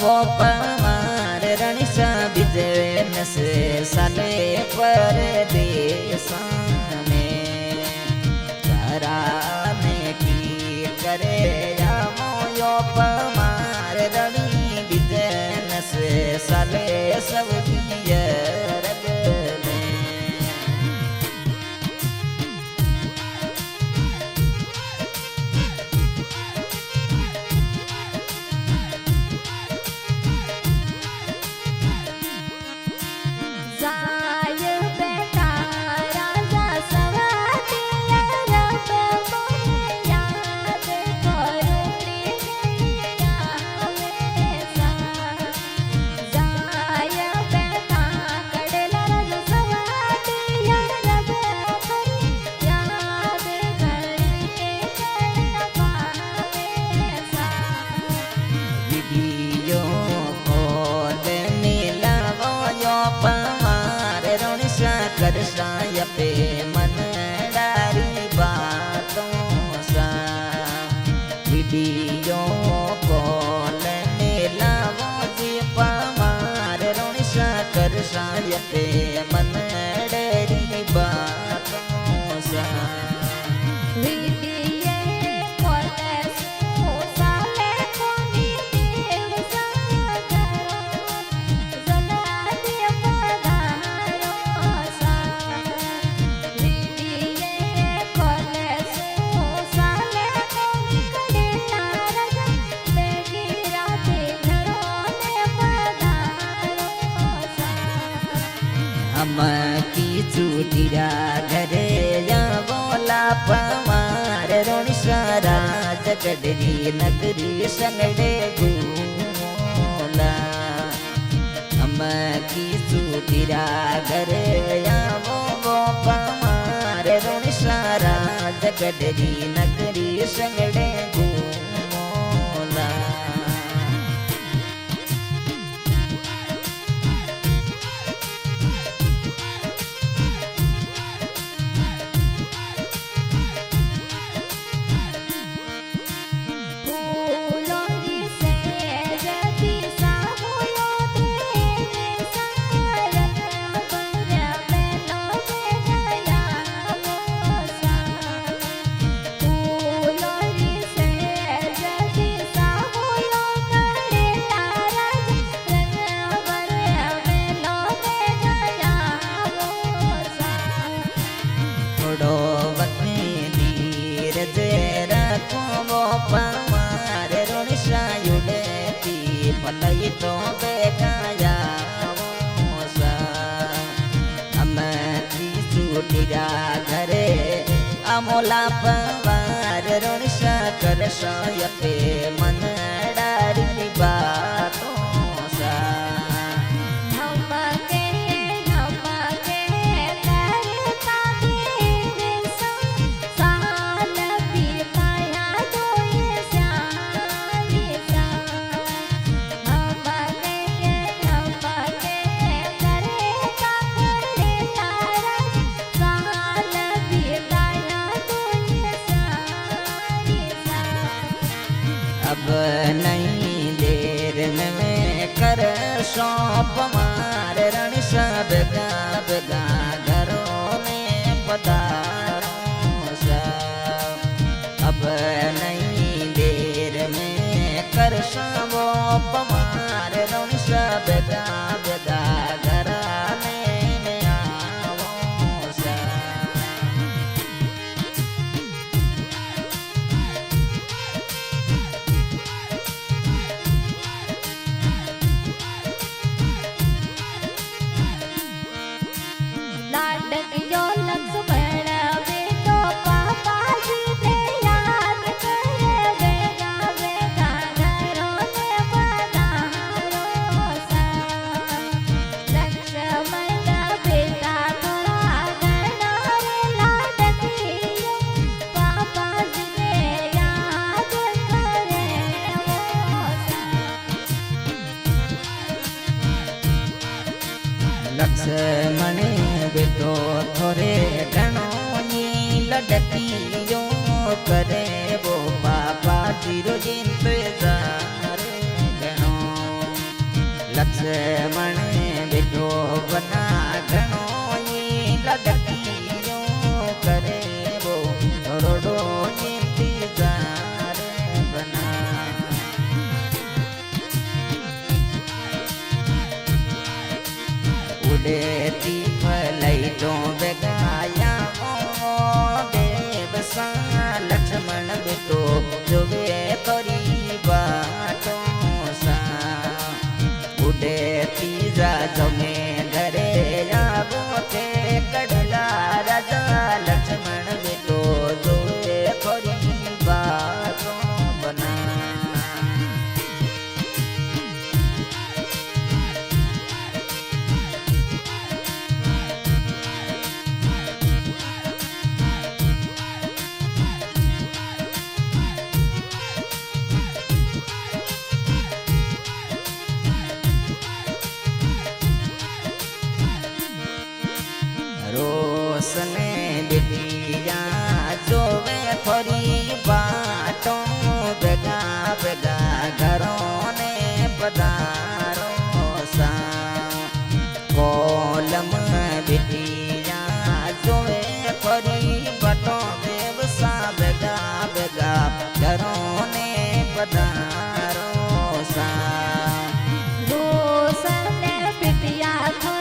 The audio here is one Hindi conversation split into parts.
वो पमार रणसा बिजनेस साले परदेश में कराने की करे यो पमार रणी बिजनेस साले सब करसाय पे मन डारी बातों सा वीडियो कॉल मिलावो जी पमार रोनिशा करसाय पे मन डारी बातों सा की चूटिया घरे या बोला पमार रोनिशा राजगढ़ी नगरी संगड़े घूमोला हम की चूटिया घरे या वो पमार रोनिशा राजगढ़ी नगरी संगड़े घूमोला पलई तो बेगाया मोसा अमती चूटिया घरे अमोला पवार रोनिशा करसाय पे मन डारी बातों सा अब नहीं देर में कर सौंप मार रणसा बेगा बेगा घरों में पधारों सा अब नहीं देर में कर सौंप मार रणसा बेगा बेगा घराने में आओ सा लक्ष्मण बेटो थोरे घणो ई लडकियो करे वो बाबा जीरो इंतजार घणो लक्ष्मण बेटो बना घणो ई लडकियो करे वो रोडो इंतजार बना उड़ती फलाइटों बेगाया देवसा लक्ष्मण बेटो जोवे तोरी बाटों सा उड़ती जा जमे घरे आवो थे कड़ला राजा लक्ष्मण बेटो जोवे तोरी बाटों बना रोशने बिटिया जोवे थोरी बाटों बेगा बेगा घरों ने पधारो सा कोलम बिटिया जोवे थोरी बाटों देवसा बेगा बेगा घरों ने पधारो सा रोशने बिटिया थोरे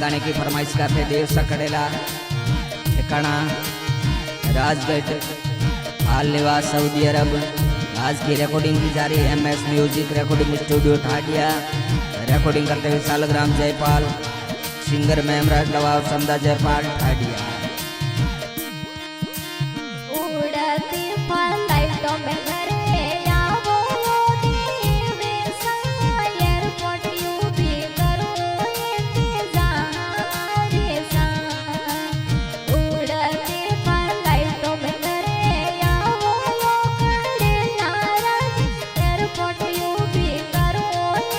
गाने की फरमाइश करते देव सकड़ेला ठिकाना राजगढ़ हाल निवास सऊदी अरब। आज की रिकॉर्डिंग की जा रही है MS music recording studio Thadiya. Recording करते हुए सालग्राम जयपाल, सिंगर मेमराज नवाब समदा जयपाल ठाडिया। उड़ती फलाइटों में घरे आवो देवसा एयरपोर्ट यू भी करो इंतजार सा उड़ती फलाइटों में घरे आवो कड़ला राजा एयरपोर्ट यू भी करो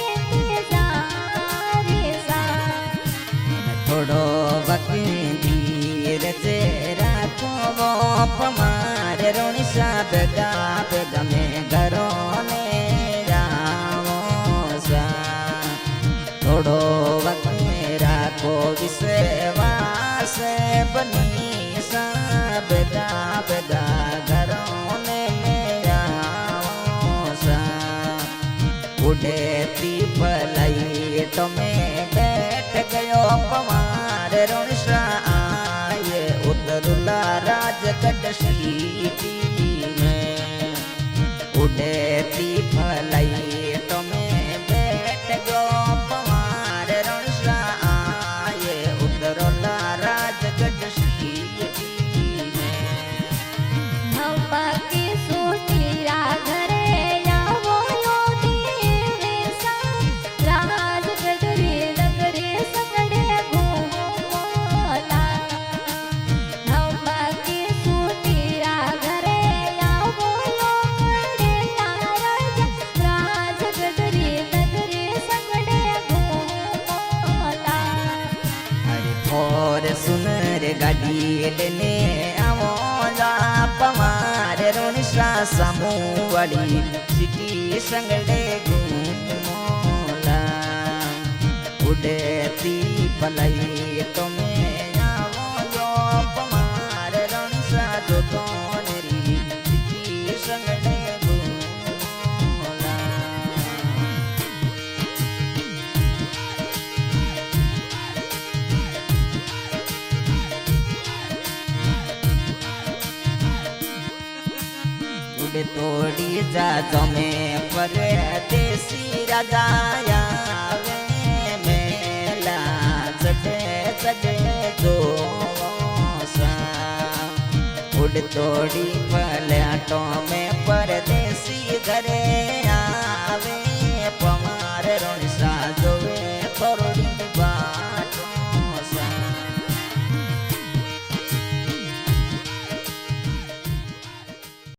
इंतजार सा थोड़ो वक्त धीर से राखो वो पमार रोनिशा बेगा बेगा में घरों ने रावो सा थोड़ो वक्त राखो विश्वास बनी सा बेगा बेगा घरों ने रावो सा उड़ती फलाई तुम्हें बैठ गयो पवार रोनिशा आए उतरुला राजगढ़ सीटी में उड़ती फलाई तुम्हें बैठ गयो पवार रोनिशा आए उतरुला राजगढ़ सीटी में हम की सूटीरा घरे आवो देवसा राजगढ़ नगरी संगड़े घूमोला हम की सूटीरा घरे आवो कड़ला राजा राजगढ़ नगरी संगड़े घूमोला अरे फोर सुनर गाड़ी लेने आवो पवार रोनिशा समूह वाली सिटी संगड़े घूमोला उड़ती फलाई तुम्हें आवो जो पवार रोनिशा जो तोनरी सिटी संगड़े घूमोला उड़े तोड़ी जा जमे परदेसी राजा आवे मेला चढ़े चढ़े जो गुड़ तोड़ी फलाटों में परदेसी घरे